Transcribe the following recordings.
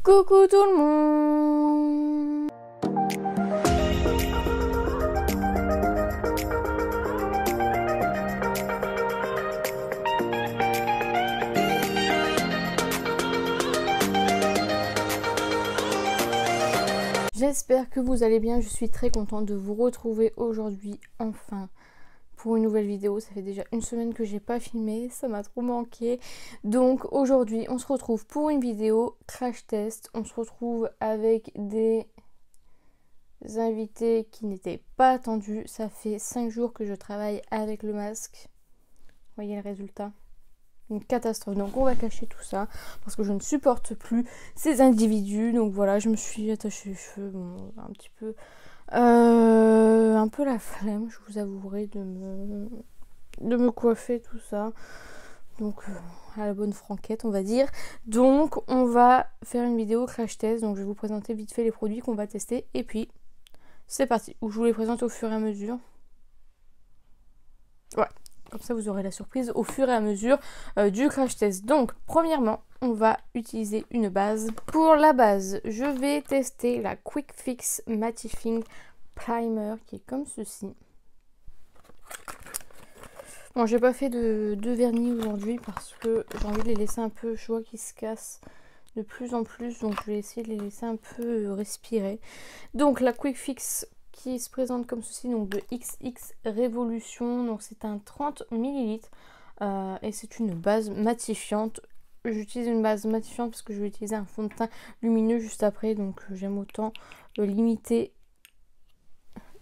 Coucou tout le monde. J'espère que vous allez bien, je suis très contente de vous retrouver aujourd'hui enfin pour une nouvelle vidéo. Ça fait déjà une semaine que j'ai pas filmé, ça m'a trop manqué. Donc aujourd'hui on se retrouve pour une vidéo crash test. On se retrouve avec des invités qui n'étaient pas attendus. Ça fait 5 jours que je travaille avec le masque. Voyez le résultat, une catastrophe. Donc on va cacher tout ça parce que je ne supporte plus ces individus. Donc voilà, je me suis attaché les cheveux, bon, un peu la flemme, je vous avouerai, de me coiffer tout ça. Donc à la bonne franquette on va dire. Donc on va faire une vidéo crash test. Donc je vais vous présenter vite fait les produits qu'on va tester et puis c'est parti. Ou je vous les présente au fur et à mesure. Ouais, comme ça vous aurez la surprise au fur et à mesure du crash test. Donc premièrement on va utiliser une base. Pour la base je vais tester la Quick Fix Mattifying Primer qui est comme ceci. Bon, j'ai pas fait de vernis aujourd'hui parce que j'ai envie de les laisser un peu, je vois qu'ils se cassent de plus en plus, donc je vais essayer de les laisser un peu respirer. Donc la Quick Fix qui se présente comme ceci, donc de XX Révolution, donc c'est un 30 ml et c'est une base matifiante. J'utilise une base matifiante parce que je vais utiliser un fond de teint lumineux juste après, donc j'aime autant limiter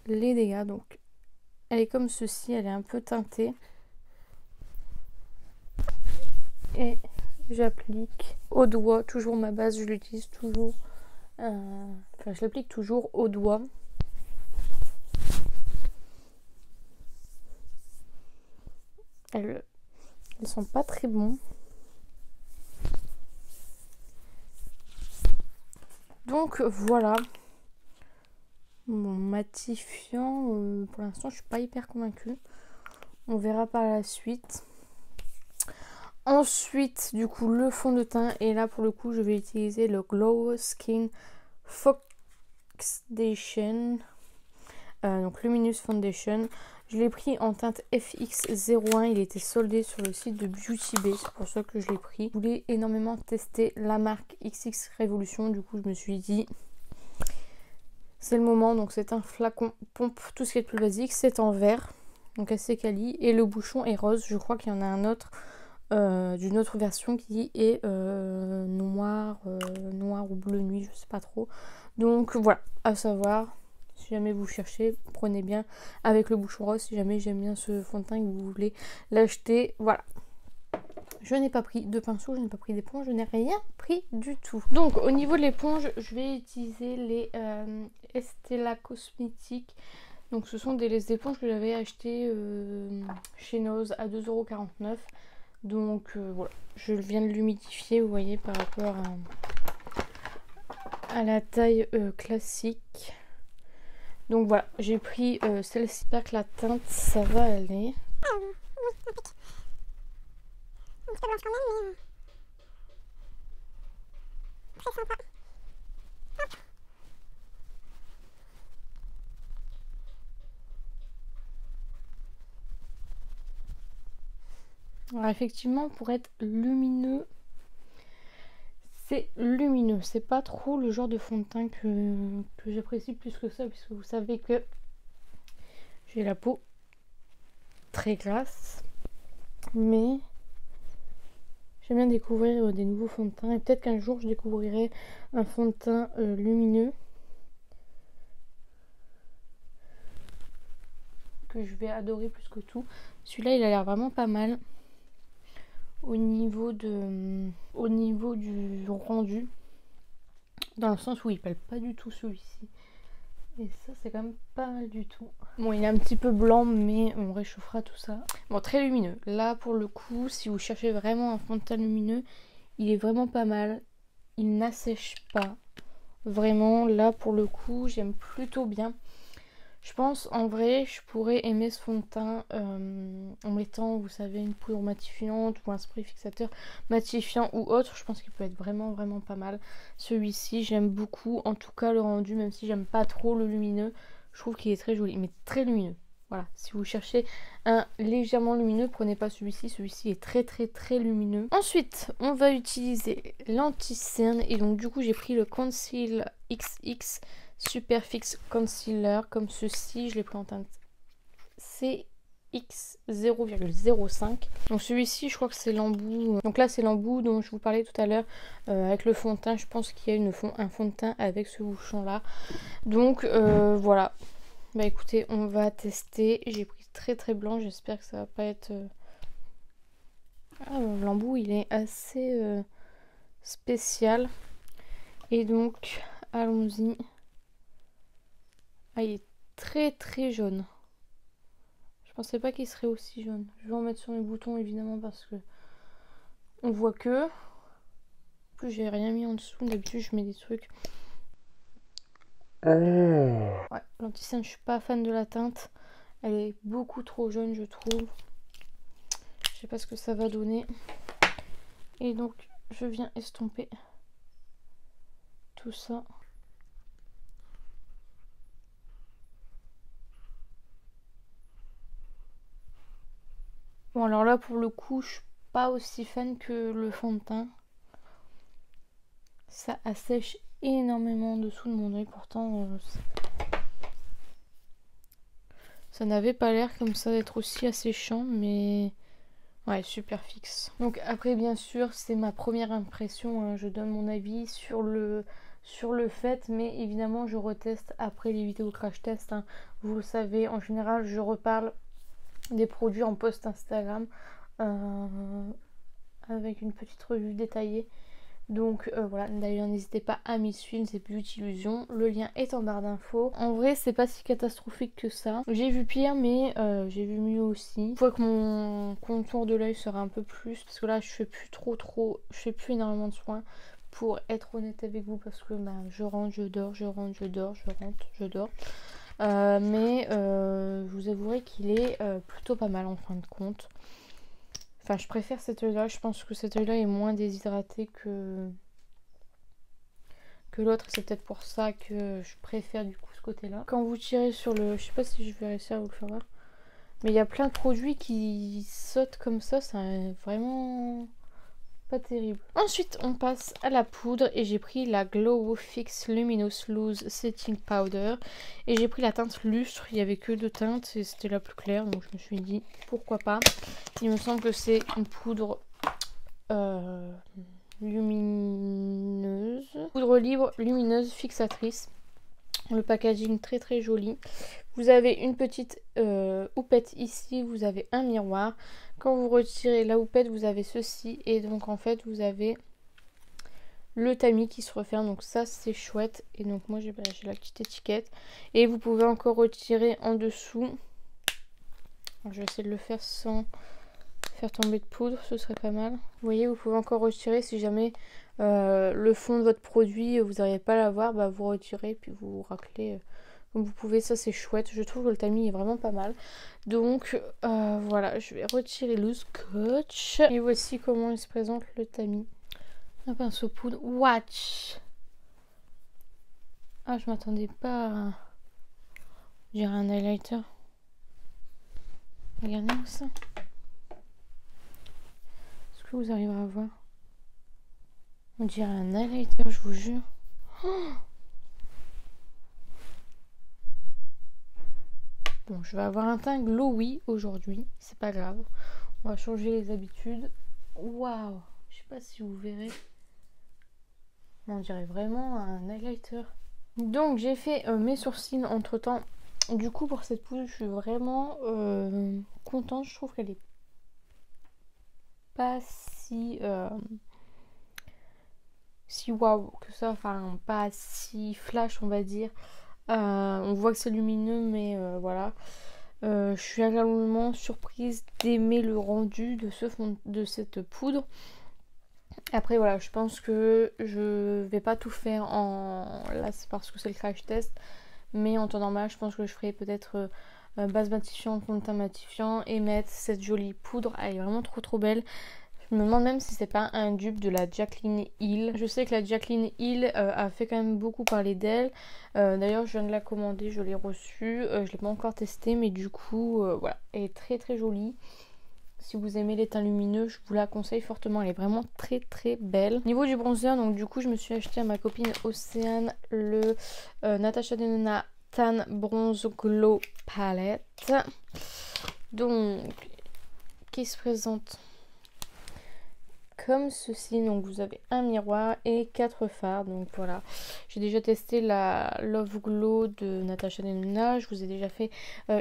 les dégâts. Donc elle est comme ceci, elle est un peu teintée. Et j'applique au doigt, toujours ma base, je l'utilise toujours, enfin je l'applique toujours au doigt. Elles sont pas très bons. Donc voilà, mon matifiant, pour l'instant je suis pas hyper convaincue. On verra par la suite. Ensuite, du coup, le fond de teint. Et là, pour le coup, je vais utiliser le Glow Skin Foundation. Donc, Luminous Foundation. Je l'ai pris en teinte FX01. Il était soldé sur le site de Beauty Bay. C'est pour ça que je l'ai pris. Je voulais énormément tester la marque XX Révolution. Du coup, je me suis dit, c'est le moment. Donc, c'est un flacon pompe. Tout ce qui est le plus basique. C'est en vert. Donc, assez quali. Et le bouchon est rose. Je crois qu'il y en a un autre. D'une autre version qui est noir ou bleu nuit, je sais pas trop. Donc voilà, à savoir, si jamais vous cherchez, prenez bien avec le bouchon rose. Si jamais j'aime bien ce fond de teint et que vous voulez l'acheter, voilà. Je n'ai pas pris de pinceau, je n'ai pas pris d'éponge, je n'ai rien pris du tout. Donc au niveau de l'éponge, je vais utiliser les Estella Cosmetics. Donc ce sont des éponges que j'avais achetées chez Nose à 2,49 €. Donc voilà, je viens de l'humidifier, vous voyez, par rapport à la taille classique. Donc voilà, j'ai pris celle-ci. J'espère que la teinte, ça va aller. C'est sympa. Alors effectivement, pour être lumineux, c'est lumineux. C'est pas trop le genre de fond de teint que j'apprécie plus que ça, puisque vous savez que j'ai la peau très grasse. Mais j'aime bien découvrir des nouveaux fonds de teint. Et peut-être qu'un jour, je découvrirai un fond de teint lumineux que je vais adorer plus que tout. Celui-là, il a l'air vraiment pas mal. Au niveau du rendu, dans le sens où il pèle pas du tout celui-ci, et ça c'est quand même pas mal du tout. Bon, il est un petit peu blanc mais on réchauffera tout ça. Bon, très lumineux là pour le coup. Si vous cherchez vraiment un fond de teint lumineux, il est vraiment pas mal, il n'assèche pas vraiment. Là pour le coup j'aime plutôt bien. Je pense en vrai je pourrais aimer ce fond de teint en mettant, vous savez, une poudre matifiante ou un spray fixateur matifiant ou autre. Je pense qu'il peut être vraiment pas mal. Celui-ci j'aime beaucoup, en tout cas le rendu, même si j'aime pas trop le lumineux. Je trouve qu'il est très joli, mais très lumineux. Voilà, si vous cherchez un légèrement lumineux, prenez pas celui-ci. Celui-ci est très lumineux. Ensuite, on va utiliser l'anti-cerne. Et donc du coup, j'ai pris le Conceal XX Super Fix Concealer comme ceci. Je l'ai pris en teinte CX 0,05. Donc celui-ci, je crois que c'est l'embout. Donc là, c'est l'embout dont je vous parlais tout à l'heure avec le fond de teint. Je pense qu'il y a un fond de teint avec ce bouchon-là. Donc voilà. Bah écoutez, on va tester. J'ai pris très blanc, j'espère que ça va pas être... l'embout il est assez spécial. Et donc, allons-y. Ah, il est très jaune. Je pensais pas qu'il serait aussi jaune. Je vais en mettre sur mes boutons évidemment parce que on voit que... En plus j'ai rien mis en dessous, d'habitude je mets des trucs. Ouais, l'anti-cerne, je suis pas fan de la teinte. Elle est beaucoup trop jaune, je trouve. Je sais pas ce que ça va donner. Et donc, je viens estomper tout ça. Bon, alors là, pour le coup, je suis pas aussi fan que le fond de teint. Ça assèche énormément en dessous de mon oeil. Pourtant, ça n'avait pas l'air comme ça d'être aussi asséchant, mais ouais, super fixe. Donc après, bien sûr, c'est ma première impression, hein. Je donne mon avis sur le fait, mais évidemment, je reteste après les vidéos crash test, hein. Vous le savez, en général, je reparle des produits en post Instagram avec une petite revue détaillée. Donc voilà, d'ailleurs n'hésitez pas à m'y suivre, c'est Beauty Illusion, le lien est en barre d'infos. En vrai c'est pas si catastrophique que ça, j'ai vu pire mais j'ai vu mieux aussi. Une fois que mon contour de l'œil sera un peu plus, parce que là je fais plus je fais plus énormément de soins pour être honnête avec vous, parce que bah, je rentre, je dors, je rentre, je dors, je rentre, je dors. Mais je vous avouerai qu'il est plutôt pas mal en fin de compte. Enfin, je préfère cet œil-là. Je pense que cet œil-là est moins déshydraté que l'autre. C'est peut-être pour ça que je préfère du coup ce côté-là. Quand vous tirez sur le... Je sais pas si je vais réussir à vous le faire voir. Mais il y a plein de produits qui sautent comme ça. C'est vraiment pas terrible. Ensuite, on passe à la poudre. Et j'ai pris la Glow Fix Luminous Loose Setting Powder. Et j'ai pris la teinte lustre. Il n'y avait que deux teintes et c'était la plus claire. Donc je me suis dit, pourquoi pas. Il me semble que c'est une poudre lumineuse. Poudre libre, lumineuse, fixatrice. Le packaging très joli. Vous avez une petite houppette ici. Vous avez un miroir. Quand vous retirez la houppette, vous avez ceci. Et donc en fait, vous avez le tamis qui se referme. Donc ça, c'est chouette. Et donc moi, j'ai la petite étiquette. Et vous pouvez encore retirer en dessous. Alors, je vais essayer de le faire sans faire tomber de poudre, ce serait pas mal. Vous voyez, vous pouvez encore retirer si jamais le fond de votre produit vous n'arrivez pas à l'avoir, bah vous retirez puis vous raclez comme vous pouvez. Ça c'est chouette, je trouve que le tamis est vraiment pas mal. Donc voilà, je vais retirer le scotch et voici comment il se présente le tamis. Un pinceau poudre, watch. Ah, je m'attendais pas à... Je dirais un highlighter. Regardez-moi ça. Que vous arriverez à voir. On dirait un highlighter, je vous jure. Oh, bon, je vais avoir un teint glowy aujourd'hui. C'est pas grave. On va changer les habitudes. Waouh! Je sais pas si vous verrez. On dirait vraiment un highlighter. Donc, j'ai fait mes sourcils entre temps. Du coup, pour cette poudre, je suis vraiment contente. Je trouve qu'elle est pas si waouh que ça, enfin pas si flash on va dire. On voit que c'est lumineux mais voilà. Je suis agréablement surprise d'aimer le rendu de cette poudre. Après voilà, je pense que je vais pas tout faire en... Là c'est parce que c'est le crash test. Mais en temps normal, je pense que je ferai peut-être base matifiant, fond de teint matifiant et mettre cette jolie poudre. Elle est vraiment trop belle. Je me demande même si c'est pas un dupe de la Jaclyn Hill. Je sais que la Jaclyn Hill a fait quand même beaucoup parler d'elle. D'ailleurs, je viens de la commander, je l'ai reçue. Je l'ai pas encore testée, mais du coup, voilà, elle est très jolie. Si vous aimez les teints lumineux, je vous la conseille fortement. Elle est vraiment très belle. Niveau du bronzer, donc du coup, je me suis acheté à ma copine Océane le Natasha Denona Tan Bronze Glow Palette. Donc, qui se présente comme ceci. Donc vous avez un miroir et 4 fards. Donc voilà, j'ai déjà testé la Love Glow de Natasha Denona. Je vous ai déjà fait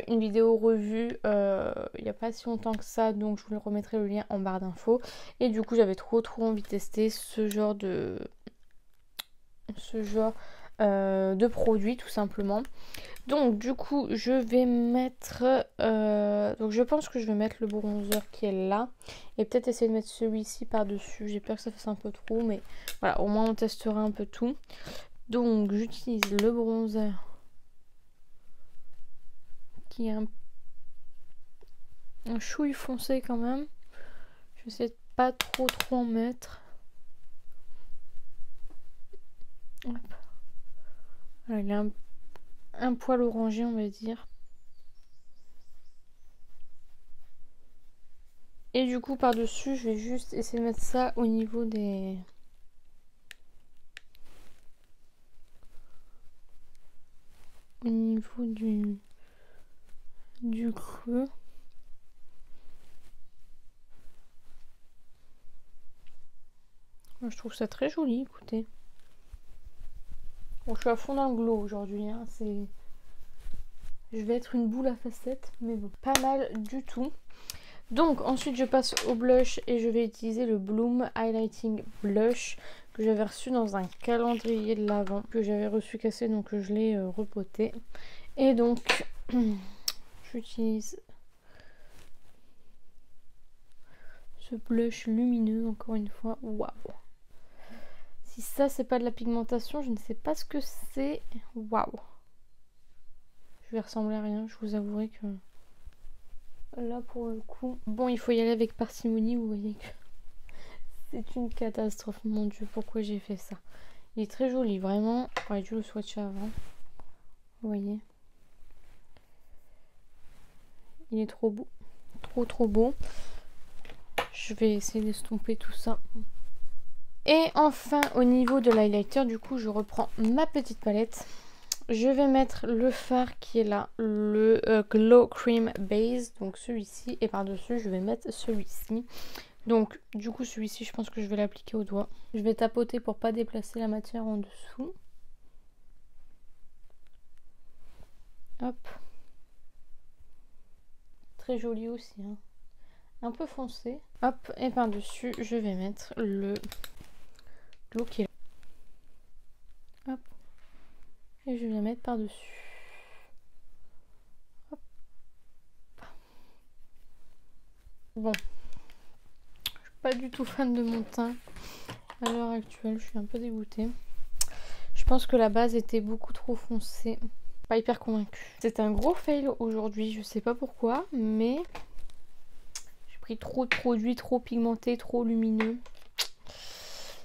une vidéo revue il n'y a pas si longtemps que ça, donc je vous remettrai le lien en barre d'infos. Et du coup j'avais trop envie de tester ce genre de produit tout simplement. Donc du coup je vais mettre donc je pense que je vais mettre le bronzer qui est là et peut-être essayer de mettre celui-ci par dessus. J'ai peur que ça fasse un peu trop, mais voilà, au moins on testera un peu tout. Donc j'utilise le bronzer qui est un chouille foncé quand même. Je vais essayer de pas trop en mettre. Hop. Voilà, il a un poil orangé, on va dire. Et du coup, par-dessus, je vais juste essayer de mettre ça au niveau des... Au niveau du creux. Moi, je trouve ça très joli, écoutez. Bon, je suis à fond dans le glow aujourd'hui, hein. Je vais être une boule à facettes, mais bon, pas mal du tout. Donc ensuite je passe au blush et je vais utiliser le Bloom Highlighting Blush que j'avais reçu dans un calendrier de l'Avent que j'avais reçu cassé, donc je l'ai repoté. Et donc j'utilise ce blush lumineux encore une fois. Waouh! Si ça c'est pas de la pigmentation, je ne sais pas ce que c'est. Waouh! Je vais ressembler à rien, je vous avouerai que là pour le coup, bon, il faut y aller avec parcimonie, vous voyez que c'est une catastrophe, mon dieu, pourquoi j'ai fait ça. Il est très joli, vraiment. J'aurais dû le swatcher avant. Vous voyez. Il est trop beau. Trop beau. Je vais essayer d'estomper tout ça. Et enfin, au niveau de l'highlighter, du coup, je reprends ma petite palette. Je vais mettre le fard qui est là, le Glow Cream Base, donc celui-ci. Et par-dessus, je vais mettre celui-ci. Donc, du coup, celui-ci, je pense que je vais l'appliquer au doigt. Je vais tapoter pour pas déplacer la matière en dessous. Hop. Très joli aussi, hein. Un peu foncé. Hop, et par-dessus, je vais mettre le glow qui est là. Hop. Et je vais mettre par-dessus. Hop. Bon. Je suis pas du tout fan de mon teint à l'heure actuelle. Je suis un peu dégoûtée. Je pense que la base était beaucoup trop foncée. Pas hyper convaincue. C'est un gros fail aujourd'hui. Je sais pas pourquoi, mais j'ai pris trop de produits, trop pigmentés, trop lumineux.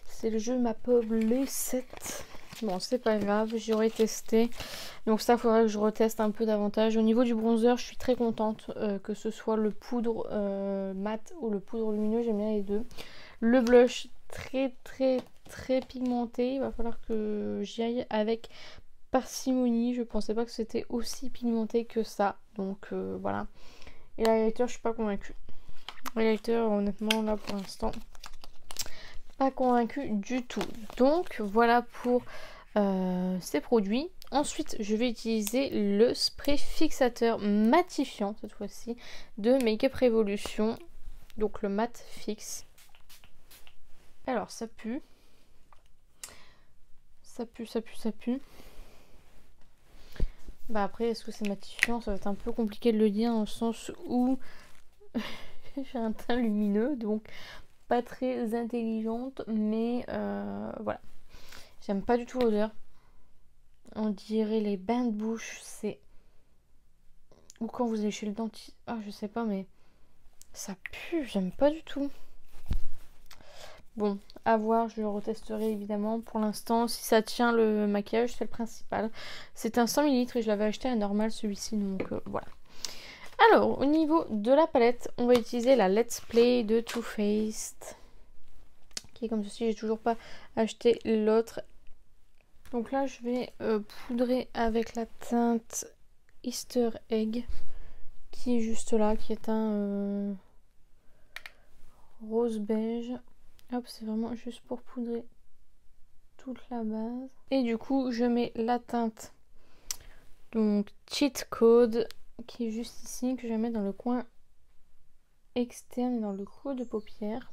C'est le jeu ma pauvre les 7. Bon, c'est pas grave, j'aurais testé. Donc ça, il faudrait que je reteste un peu davantage. Au niveau du bronzer, je suis très contente que ce soit le poudre mat ou le poudre lumineux. J'aime bien les deux. Le blush, très pigmenté. Il va falloir que j'y aille avec parcimonie. Je pensais pas que c'était aussi pigmenté que ça. Donc voilà. Et l'highlighter, je suis pas convaincue. L'highlighter, honnêtement, là pour l'instant, pas convaincue du tout. Donc voilà pour ces produits. Ensuite, je vais utiliser le spray fixateur matifiant, cette fois-ci, de Make Up Revolution. Donc le mat fixe. Alors ça pue. Ça pue. Bah après, est-ce que c'est matifiant? Ça va être un peu compliqué de le dire dans le sens où j'ai un teint lumineux, donc pas très intelligente, mais voilà. J'aime pas du tout l'odeur. On dirait les bains de bouche, c'est... Ou quand vous allez chez le dentiste. Ah, je sais pas, mais ça pue, j'aime pas du tout. Bon, à voir, je le retesterai évidemment. Pour l'instant, si ça tient le maquillage, c'est le principal. C'est un 100 ml et je l'avais acheté à normal celui-ci, donc voilà. Alors, au niveau de la palette, on va utiliser la Let's Play de Too Faced. Qui est comme ceci, j'ai toujours pas acheté l'autre. Donc là, je vais poudrer avec la teinte Easter Egg. Qui est juste là, qui est un rose beige. Hop, c'est vraiment juste pour poudrer toute la base. Et du coup, je mets la teinte donc Cheat Code qui est juste ici, que je vais mettre dans le coin externe et dans le creux de paupière.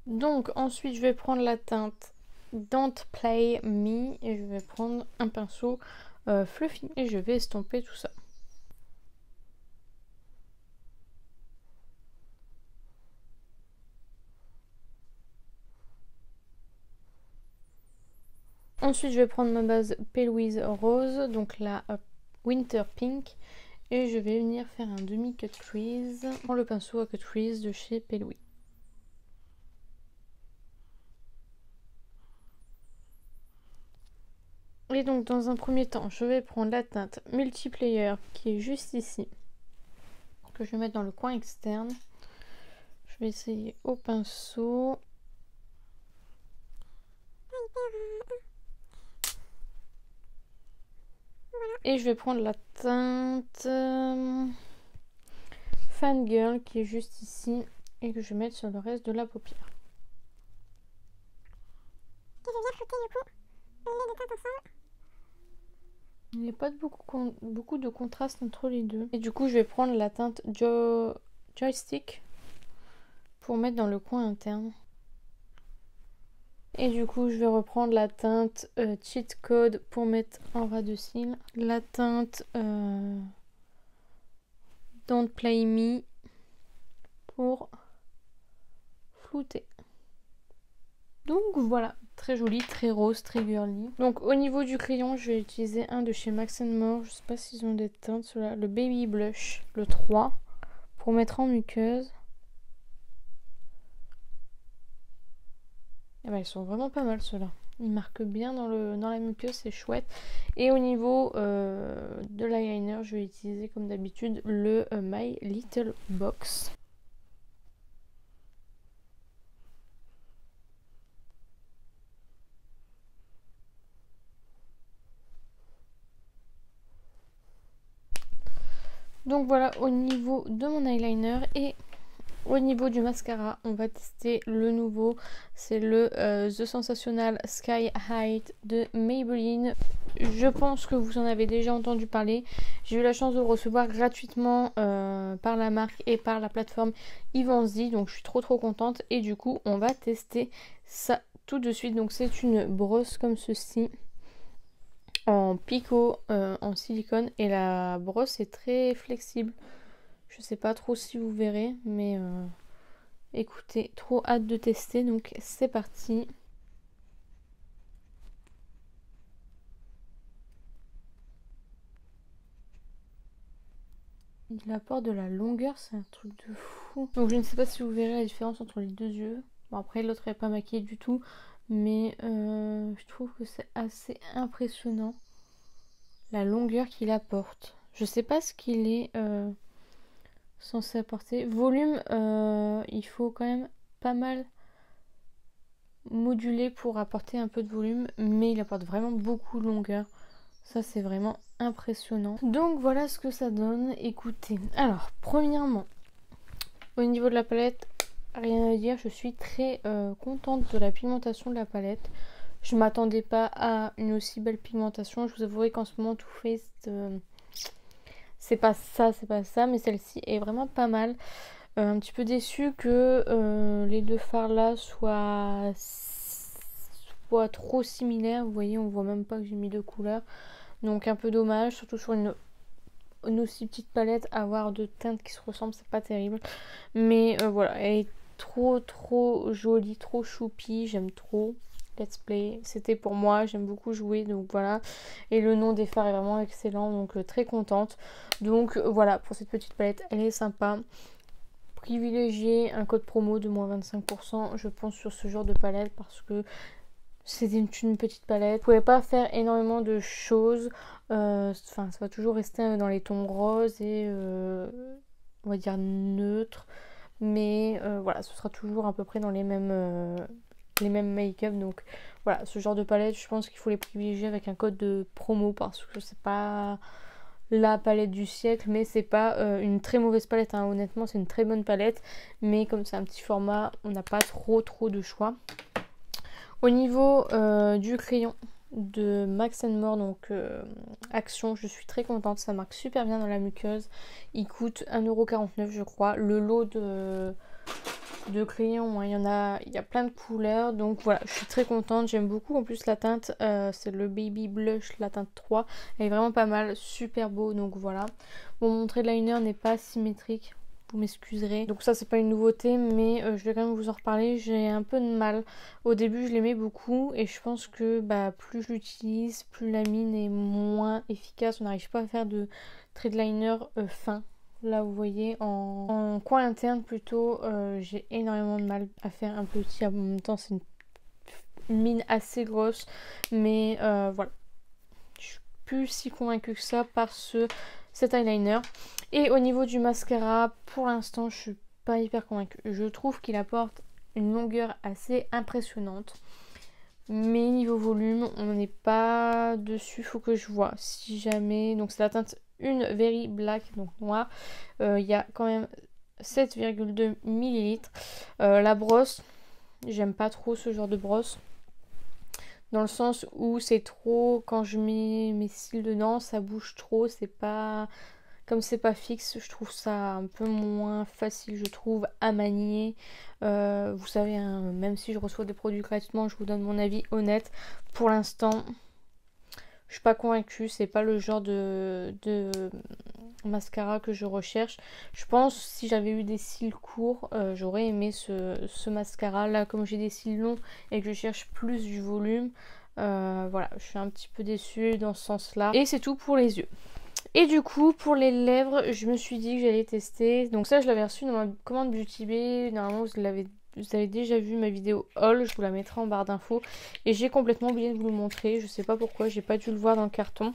Donc ensuite, je vais prendre la teinte Don't Play Me et je vais prendre un pinceau fluffy et je vais estomper tout ça. Ensuite, je vais prendre ma base Pale With Rose, donc la Winter Pink, et je vais venir faire un demi cut crease. Je prends le pinceau à cut crease de chez Pale With. Et donc dans un premier temps, je vais prendre la teinte Multiplayer qui est juste ici, que je vais mettre dans le coin externe. Je vais essayer au pinceau. Et je vais prendre la teinte Fangirl qui est juste ici et que je vais mettre sur le reste de la paupière. Il n'y a pas beaucoup de contraste entre les deux. Et du coup, je vais prendre la teinte Joystick pour mettre dans le coin interne. Et du coup, je vais reprendre la teinte Cheat Code pour mettre en ras de cils. La teinte Don't Play Me pour flouter. Donc voilà, très joli, très rose, très girly. Donc au niveau du crayon, je vais utiliser un de chez Max More. Je sais pas s'ils ont des teintes, ceux-là. Le Baby Blush, le 3, pour mettre en muqueuse. Et ben, ils sont vraiment pas mal ceux-là. Ils marquent bien dans la muqueuse, c'est chouette. Et au niveau de l'eyeliner, je vais utiliser comme d'habitude le My Little Box. Donc voilà au niveau de mon eyeliner. Et au niveau du mascara, on va tester le nouveau. C'est le The Sensational Sky High de Maybelline. Je pense que vous en avez déjà entendu parler. J'ai eu la chance de le recevoir gratuitement par la marque et par la plateforme Ivanzi. Donc je suis trop contente. Et du coup, on va tester ça tout de suite. Donc c'est une brosse comme ceci, en picot, en silicone. Et la brosse est très flexible. Je sais pas trop si vous verrez, mais écoutez, trop hâte de tester, donc c'est parti. Il apporte de la longueur, c'est un truc de fou. Donc je ne sais pas si vous verrez la différence entre les deux yeux. Bon, après l'autre n'est pas maquillé du tout, mais je trouve que c'est assez impressionnant la longueur qu'il apporte. Je sais pas ce qu'il est censé apporter. Volume, il faut quand même pas mal moduler pour apporter un peu de volume, mais il apporte vraiment beaucoup de longueur. Ça, c'est vraiment impressionnant. Donc voilà ce que ça donne. Écoutez, alors premièrement, au niveau de la palette, rien à dire, je suis très contente de la pigmentation de la palette. Je m'attendais pas à une aussi belle pigmentation. Je vous avouerai qu'en ce moment Too Faced, c'est pas ça, mais celle-ci est vraiment pas mal. Un petit peu déçue que les deux fards là soient trop similaires. Vous voyez, on voit même pas que j'ai mis deux couleurs. Donc un peu dommage, surtout sur une une aussi petite palette, avoir deux teintes qui se ressemblent, c'est pas terrible. Mais voilà, elle est trop jolie, trop choupi, j'aime trop. Let's Play, c'était pour moi, j'aime beaucoup jouer, donc voilà. Et le nom des fards est vraiment excellent, donc très contente. Donc voilà, pour cette petite palette, elle est sympa. Privilégier un code promo de moins 25%, je pense, sur ce genre de palette, parce que c'est une petite palette. Vous pouvez pas faire énormément de choses, enfin ça va toujours rester dans les tons roses et on va dire neutres. Mais voilà, ce sera toujours à peu près dans les mêmes make-up. Donc voilà, ce genre de palette, je pense qu'il faut les privilégier avec un code de promo, parce que c'est pas la palette du siècle, mais c'est pas une très mauvaise palette, hein. Honnêtement, c'est une très bonne palette, mais comme c'est un petit format, on n'a pas trop de choix. Au niveau du crayon de Max & More, donc Action, je suis très contente, ça marque super bien dans la muqueuse. Il coûte 1,49 € je crois. Le lot de crayons, hein, il y a plein de couleurs, donc voilà, je suis très contente, j'aime beaucoup. En plus la teinte, c'est le Baby Blush, la teinte 3, elle est vraiment pas mal, super beau, donc voilà. Bon, mon trait de liner n'est pas symétrique, vous m'excuserez, donc ça c'est pas une nouveauté, mais je vais quand même vous en reparler. J'ai un peu de mal, au début je l'aimais beaucoup, et je pense que plus je l'utilise, plus la mine est moins efficace, on n'arrive pas à faire de trait de liner fin. Là vous voyez en coin interne plutôt, j'ai énormément de mal à faire un petit. En même temps c'est une mine assez grosse, mais voilà, je suis plus si convaincue que ça par cet eyeliner. Et au niveau du mascara, pour l'instant je suis pas hyper convaincue. Je trouve qu'il apporte une longueur assez impressionnante, mais niveau volume on n'est pas dessus. Faut que je vois si jamais. Donc c'est la teinte une Very Black, donc noir. Il y a quand même 7,2 ml. La brosse, j'aime pas trop ce genre de brosse, dans le sens où c'est trop, quand je mets mes cils dedans, ça bouge trop. C'est pas, comme c'est pas fixe, je trouve ça un peu moins facile, je trouve, à manier. Vous savez, hein, même si je reçois des produits gratuitement, je vous donne mon avis honnête. Pour l'instant, je suis pas convaincue, c'est pas le genre de mascara que je recherche. Je pense si j'avais eu des cils courts, j'aurais aimé ce mascara. Là, comme j'ai des cils longs et que je cherche plus du volume, voilà, je suis un petit peu déçue dans ce sens-là. Et c'est tout pour les yeux. Et du coup, pour les lèvres, je me suis dit que j'allais tester. Donc ça, je l'avais reçu dans ma commande Beauty Bay. Normalement, vous avez déjà vu ma vidéo haul, je vous la mettrai en barre d'infos. Et j'ai complètement oublié de vous le montrer, je sais pas pourquoi, j'ai pas dû le voir dans le carton.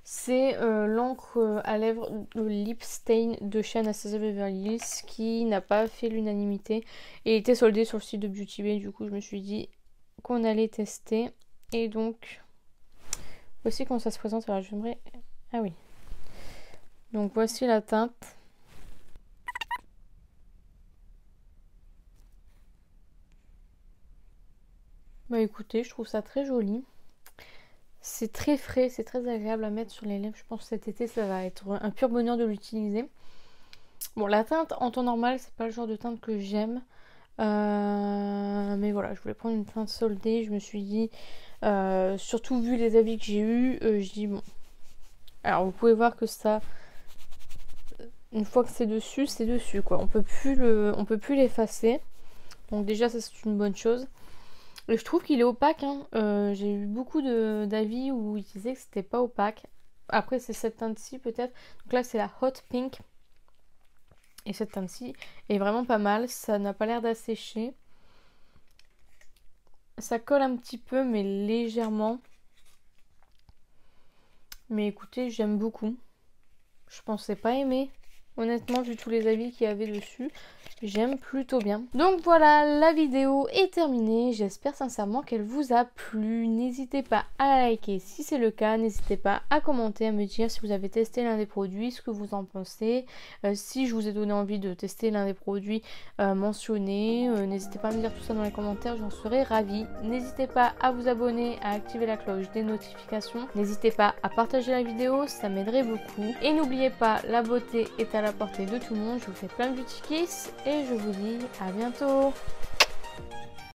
C'est l'encre à lèvres, le Lip Stain de chez Anastasia Beverly Hills, qui n'a pas fait l'unanimité et était soldé sur le site de Beauty Bay. Du coup, je me suis dit qu'on allait tester. Et donc, voici comment ça se présente. Alors, j'aimerais... Ah oui. Donc, voici la teinte. Bah écoutez, je trouve ça très joli. C'est très frais, c'est très agréable à mettre sur les lèvres. Je pense que cet été, ça va être un pur bonheur de l'utiliser. Bon, la teinte en temps normal, c'est pas le genre de teinte que j'aime. Mais voilà, je voulais prendre une teinte soldée. Je me suis dit, surtout vu les avis que j'ai eus, je dis bon. Alors, vous pouvez voir que ça, une fois que c'est dessus quoi. On peut plus l'effacer. Donc déjà, ça c'est une bonne chose. Et je trouve qu'il est opaque, hein. J'ai eu beaucoup d'avis où ils disaient que c'était pas opaque. Après, c'est cette teinte-ci peut-être. Donc là, c'est la Hot Pink. Et cette teinte-ci est vraiment pas mal. Ça n'a pas l'air d'assécher. Ça colle un petit peu, mais légèrement. Mais écoutez, j'aime beaucoup. Je pensais pas aimer. Honnêtement, vu tous les avis qu'il y avait dessus, j'aime plutôt bien. Donc voilà, la vidéo est terminée. J'espère sincèrement qu'elle vous a plu. N'hésitez pas à la liker si c'est le cas. N'hésitez pas à commenter, à me dire si vous avez testé l'un des produits, ce que vous en pensez. Si je vous ai donné envie de tester l'un des produits mentionnés, n'hésitez pas à me dire tout ça dans les commentaires, j'en serai ravie. N'hésitez pas à vous abonner, à activer la cloche des notifications. N'hésitez pas à partager la vidéo, ça m'aiderait beaucoup. Et n'oubliez pas, la beauté est à la portée de tout le monde. Je vous fais plein de beauty kiss et je vous dis à bientôt.